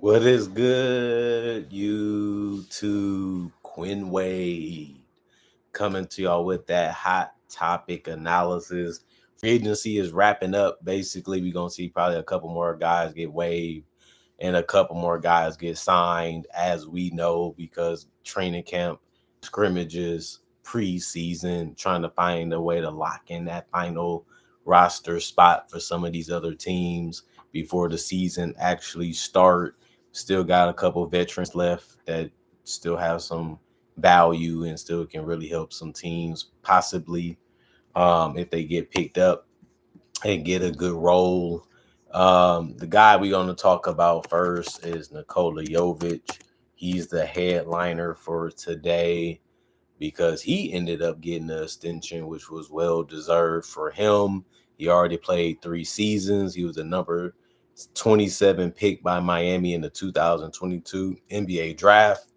What is good, YouTube? Quinn Wade coming to y'all with that hot topic analysis. Free agency is wrapping up. Basically, we're gonna see probably a couple more guys get waived and a couple more guys get signed, as we know, because training camp, scrimmages, preseason, trying to find a way to lock in that final roster spot for some of these other teams before the season actually start. Still got a couple veterans left that still have some value and still can really help some teams possibly if they get picked up and get a good role. The guy we're going to talk about first is Nikola Jovic. He's the headliner for today because he ended up getting an extension, which was well deserved for him. He already played 3 seasons. He was the number 27 pick by Miami in the 2022 NBA draft.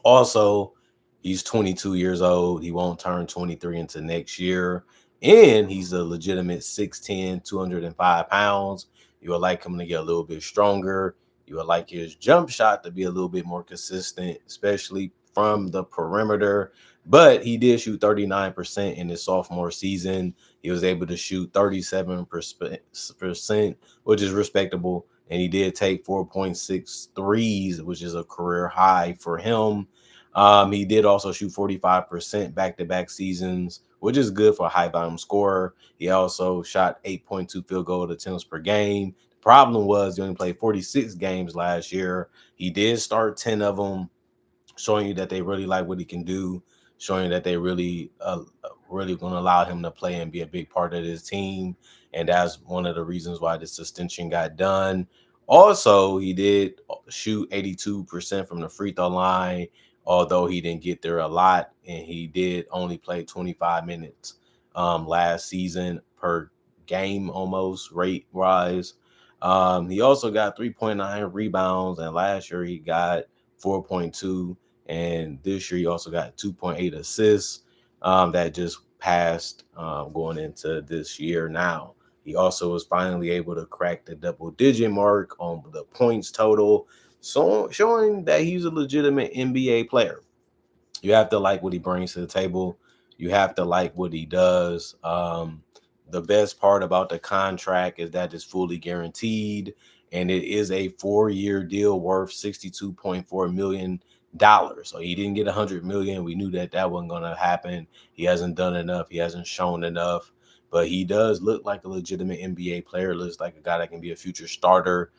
Also, he's 22 years old. He won't turn 23 until next year. And he's a legitimate 6'10, 205 pounds. You would like him to get a little bit stronger. You would like his jump shot to be a little bit more consistent, especially from the perimeter. But he did shoot 39% in his sophomore season. He was able to shoot 37%, which is respectable. And he did take 4.6 threes, which is a career high for him. He did also shoot 45% back-to-back seasons, which is good for a high-volume scorer. He also shot 8.2 field goal attempts per game. The problem was he only played 46 games last year. He did start 10 of them, showing you that they really like what he can do, showing you that they really going to allow him to play and be a big part of this team. And that's one of the reasons why this extension got done. Also, he did shoot 82% from the free throw line, although he didn't get there a lot, and he did only play 25 minutes last season per game almost rate-wise. He also got 3.9 rebounds, and last year he got 4.2, and this year he also got 2.8 assists. That just passed going into this year now. He also was finally able to crack the double-digit mark on the points total, so showing that he's a legitimate NBA player. You have to like what he brings to the table. You have to like what he does. The best part about the contract is that it's fully guaranteed, and it is a 4-year deal worth $62.4 million. So he didn't get $100 million. We knew that that wasn't going to happen. He hasn't done enough. He hasn't shown enough. But he does look like a legitimate NBA player. Looks like a guy that can be a future starter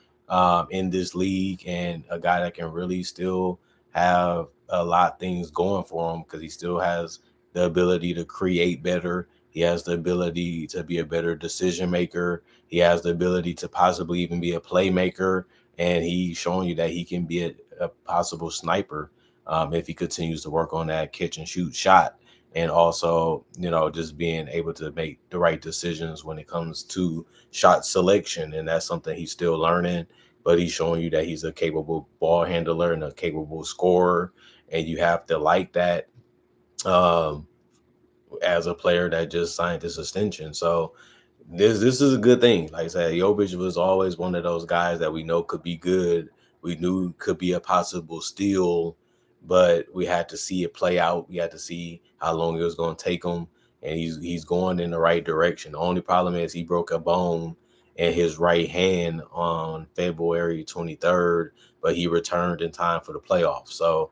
in this league, and a guy that can really still have a lot of things going for him because he still has the ability to create better. He has the ability to be a better decision maker. He has the ability to possibly even be a playmaker. And he's showing you that he can be a possible sniper if he continues to work on that catch and shoot shot. And also, just being able to make the right decisions when it comes to shot selection. And that's something he's still learning. But he's showing you that he's a capable ball handler and a capable scorer. And you have to like that um, as a player that just signed this extension. So this is a good thing. Like I said, Jovic was always one of those guys that we know could be good. We knew could be a possible steal, but we had to see it play out. We had to see how long it was going to take him, and he's going in the right direction. The only problem is he broke a bone in his right hand on February 23rd, but he returned in time for the playoffs. So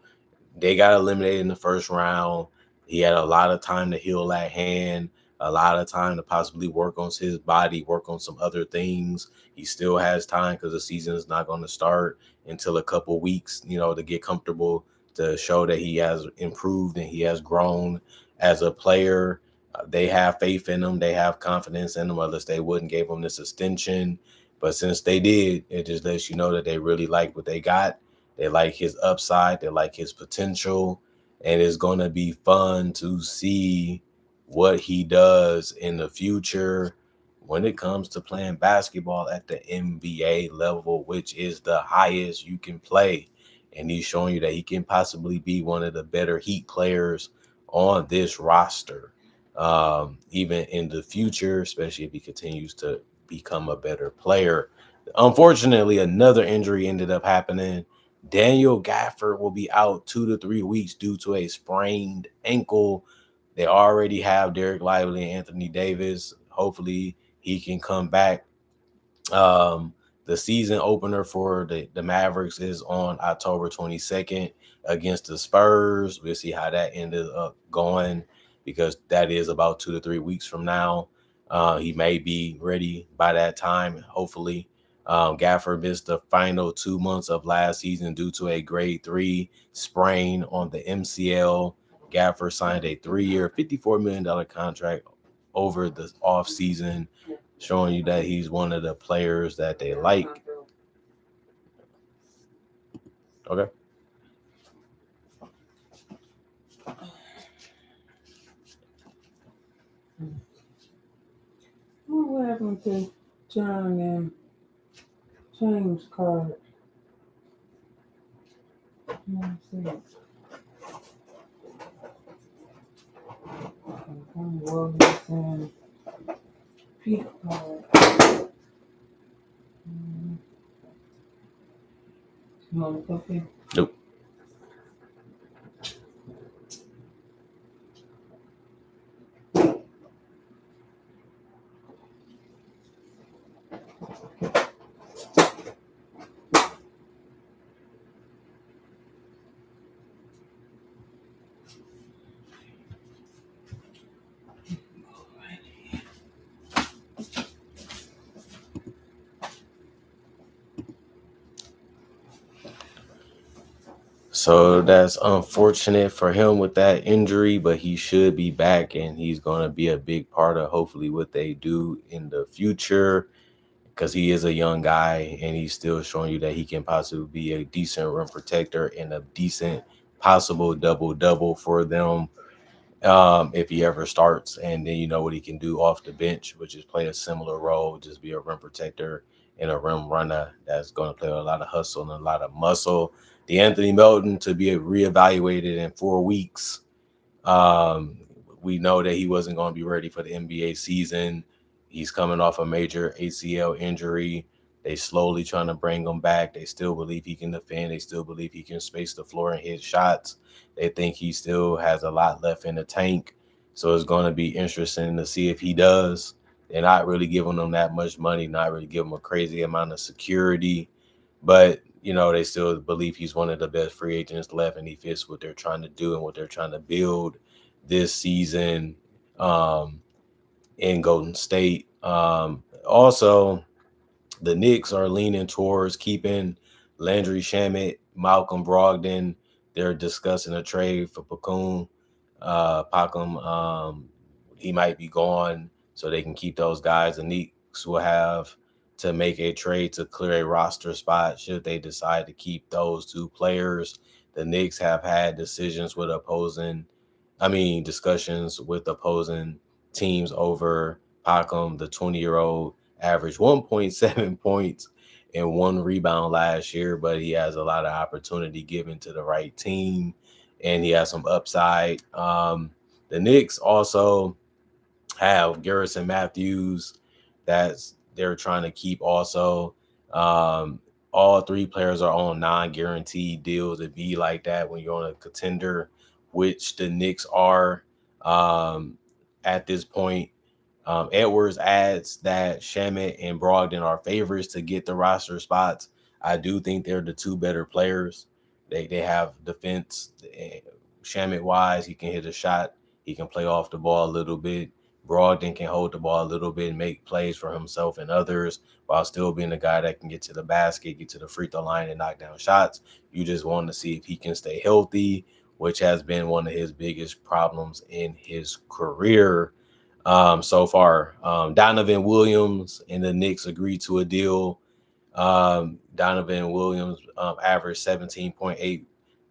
they got eliminated in the first round. He had a lot of time to heal that hand, a lot of time to possibly work on his body, work on some other things. He still has time because the season is not going to start until a couple weeks, to get comfortable, to show that he has improved and he has grown as a player. They have faith in him. They have confidence in him, unless they wouldn't give him this extension. But since they did, it just lets you know that they really like what they got. They like his upside. They like his potential. And it's going to be fun to see what he does in the future when it comes to playing basketball at the NBA level, which is the highest you can play. And he's showing you that he can possibly be one of the better Heat players on this roster, even in the future, especially if he continues to become a better player. Unfortunately, another injury ended up happening. Daniel Gafford will be out 2 to 3 weeks due to a sprained ankle. They already have Derek Lively and Anthony Davis. Hopefully, he can come back. Um, the season opener for the Mavericks is on October 22nd against the Spurs. We'll see how that ended up going because that is about 2 to 3 weeks from now. He may be ready by that time, hopefully. Gafford missed the final 2 months of last season due to a grade 3 sprain on the MCL. Gafford signed a 3-year, $54 million contract over the offseason, showing you that he's one of the players that they like. Okay. What happened to John and James card? Let me see. Williams and Pete card. You want a copy? Nope. So that's unfortunate for him with that injury, but he should be back and he's going to be a big part of hopefully what they do in the future because he is a young guy and he's still showing you that he can possibly be a decent rim protector and a decent possible double-double for them if he ever starts. And then you know what he can do off the bench, which is play a similar role, just be a rim protector and a rim runner that's going to play a lot of hustle and a lot of muscle. The Anthony Melton to be reevaluated in 4 weeks. Um, we know that he wasn't going to be ready for the NBA season. He's coming off a major ACL injury. They slowly trying to bring him back. They still believe he can defend. They still believe he can space the floor and hit shots. They think he still has a lot left in the tank. So it's going to be interesting to see if he does. They're not really giving him that much money, not really giving him a crazy amount of security. But, you know, they still believe he's one of the best free agents left and he fits what they're trying to do and what they're trying to build this season in Golden State. Also, the Knicks are leaning towards keeping Landry Shamet, Malcolm Brogdon. They're discussing a trade for Pacum. He might be gone, so they can keep those guys. The Knicks will have to make a trade to clear a roster spot should they decide to keep those two players. The Knicks have had discussions with opposing teams over Pacum. The 20-year-old averaged 1.7 points and 1 rebound last year, but he has a lot of opportunity given to the right team, and he has some upside. The Knicks also have Garrison Matthews that's they're trying to keep also. Um, all three players are on non-guaranteed deals. It be like that when you're on a contender, which the Knicks are um, at this point. Edwards adds that Shamet and Brogdon are favorites to get the roster spots. I do think they're the two better players. They have defense. Shamet wise, he can hit a shot. He can play off the ball a little bit. Brogdon can hold the ball a little bit and make plays for himself and others while still being a guy that can get to the basket, get to the free throw line, and knock down shots. You just want to see if he can stay healthy, which has been one of his biggest problems in his career so far. Donovan Williams and the Knicks agreed to a deal. Donovan Williams averaged 17.8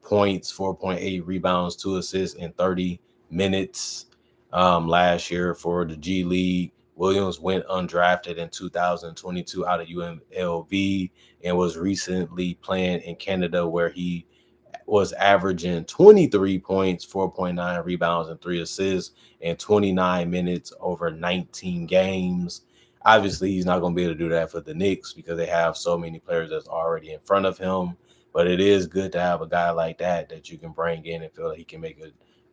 points, 4.8 rebounds, 2 assists in 30 minutes last year for the G League. Williams went undrafted in 2022 out of UNLV and was recently playing in Canada where he was averaging 23 points, 4.9 rebounds, and 3 assists in 29 minutes over 19 games. Obviously, he's not going to be able to do that for the Knicks because they have so many players that's already in front of him. But it is good to have a guy like that you can bring in and feel like he can make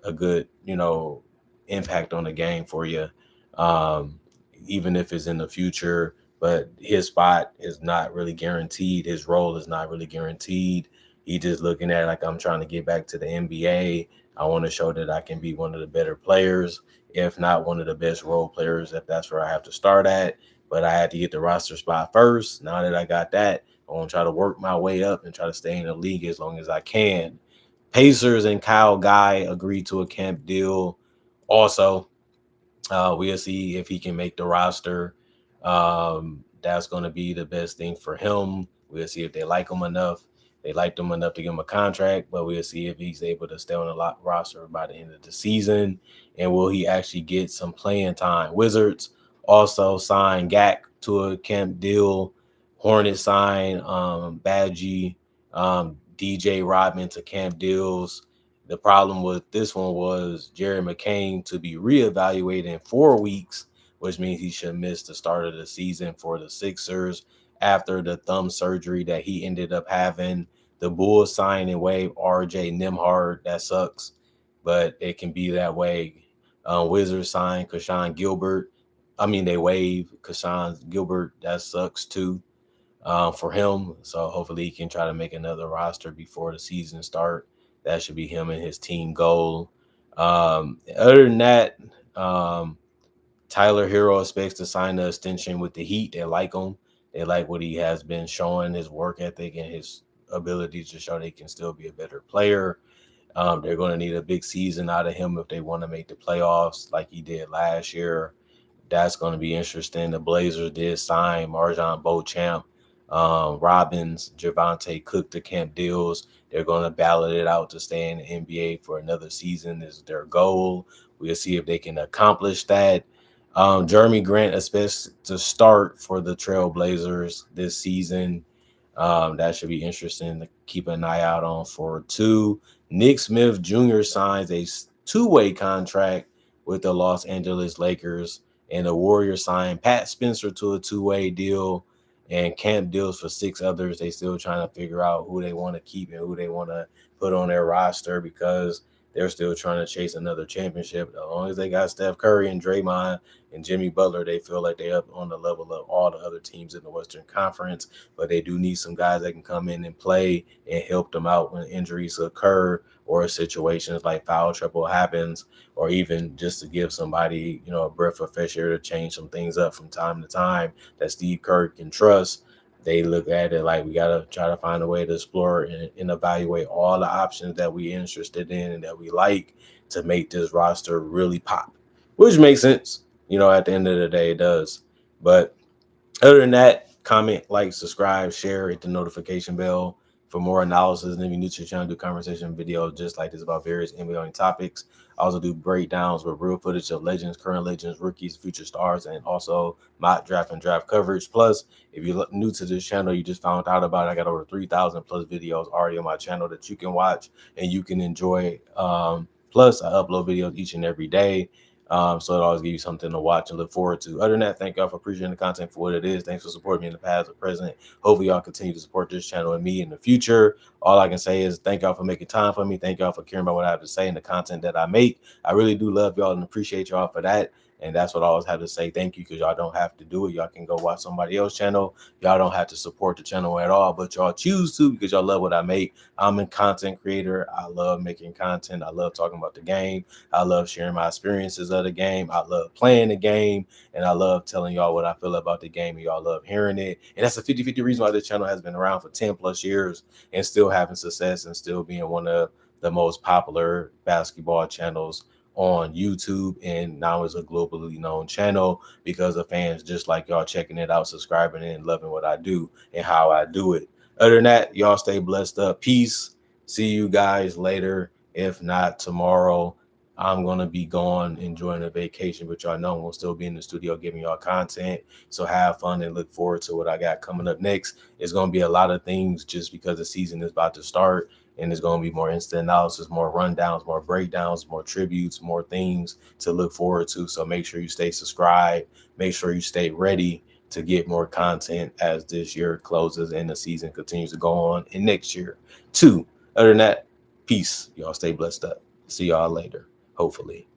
a good, impact on the game for you, um, even if it's in the future. But his spot is not really guaranteed. His role is not really guaranteed. He just looking at it like, I'm trying to get back to the NBA. I want to show that I can be one of the better players, if not one of the best role players, if that's where I have to start at. But I had to get the roster spot first. Now that I got that, I want to try to work my way up and try to stay in the league as long as I can. Pacers and Kyle Guy agreed to a camp deal. Also, we'll see if he can make the roster. That's going to be the best thing for him. We'll see if they like him enough. They liked him enough to give him a contract, but we'll see if he's able to stay on the roster by the end of the season. And will he actually get some playing time? Wizards also signed Gak to a camp deal. Hornets signed Badgie, DJ Rodman to camp deals. The problem with this one was Jerry McCain to be reevaluated in 4 weeks, which means he should miss the start of the season for the Sixers after the thumb surgery that he ended up having. The Bulls signed and waived RJ Nimhard. That sucks, but it can be that way. Wizards signed Kashawn Gilbert. I mean, they waived Kashawn Gilbert. That sucks too for him. So hopefully he can try to make another roster before the season start. That should be him and his team goal. Other than that, Tyler Hero expects to sign the extension with the Heat. They like him. They like what he has been showing, his work ethic and his ability to show they can still be a better player. They're going to need a big season out of him if they want to make the playoffs like he did last year. That's going to be interesting. The Blazers did sign Marjon Beauchamp, Robbins, Javante Cook to camp deals. They're going to ballot it out to stay in the NBA for another season is their goal. We'll see if they can accomplish that. Jeremy Grant expects to start for the Trailblazers this season. That should be interesting to keep an eye out on for two. Nick Smith Jr. signs a two-way contract with the Los Angeles Lakers, and the Warriors signed Pat Spencer to a two-way deal and camp deals for six others. They still trying to figure out who they want to keep and who they want to put on their roster because they're still trying to chase another championship. As long as they got Steph Curry and Draymond and Jimmy Butler, they feel like they're up on the level of all the other teams in the Western Conference. But they do need some guys that can come in and play and help them out when injuries occur or situations like foul trouble happens, or even just to give somebody, a breath of fresh air to change some things up from time to time that Steve Kerr can trust. They look at it like we got to try to find a way to explore and evaluate all the options that we're interested in and that we like to make this roster really pop, which makes sense. At the end of the day, it does. But other than that, comment, like, subscribe, share, hit the notification bell for more analysis. And if you're new to the channel, do conversation videos just like this about various NBA topics. I also do breakdowns with real footage of legends, current legends, rookies, future stars, and also mock draft and draft coverage. Plus, if you're new to this channel, you just found out about it, I got over 3,000 plus videos already on my channel that you can watch and you can enjoy. Plus, I upload videos each and every day. So it always give you something to watch and look forward to. Other than that, thank y'all for appreciating the content for what it is. Thanks for supporting me in the past or present. Hopefully y'all continue to support this channel and me in the future. All I can say is thank y'all for making time for me. Thank y'all for caring about what I have to say and the content that I make. I really do love y'all and appreciate y'all for that. And that's what I always have to say. Thank you, because y'all don't have to do it. Y'all can go watch somebody else's channel. Y'all don't have to support the channel at all, but y'all choose to because y'all love what I make. I'm a content creator. I love making content. I love talking about the game. I love sharing my experiences of the game. I love playing the game. And I love telling y'all what I feel about the game. And y'all love hearing it. And that's a 50-50 reason why this channel has been around for 10 plus years and still having success and still being one of the most popular basketball channels on YouTube, and now is a globally known channel because of fans just like y'all checking it out, subscribing, and loving what I do and how I do it. Other than that, y'all stay blessed up. Peace. See you guys later. If not tomorrow, I'm going to be gone enjoying a vacation, but y'all know we'll still be in the studio giving y'all content. So have fun and look forward to what I got coming up next. It's going to be a lot of things just because the season is about to start. and it's going to be more instant analysis, more rundowns, more breakdowns, more tributes, more things to look forward to. So make sure you stay subscribed. Make sure you stay ready to get more content as this year closes and the season continues to go on in next year too. Other than that, peace. Y'all stay blessed up. See y'all later, hopefully.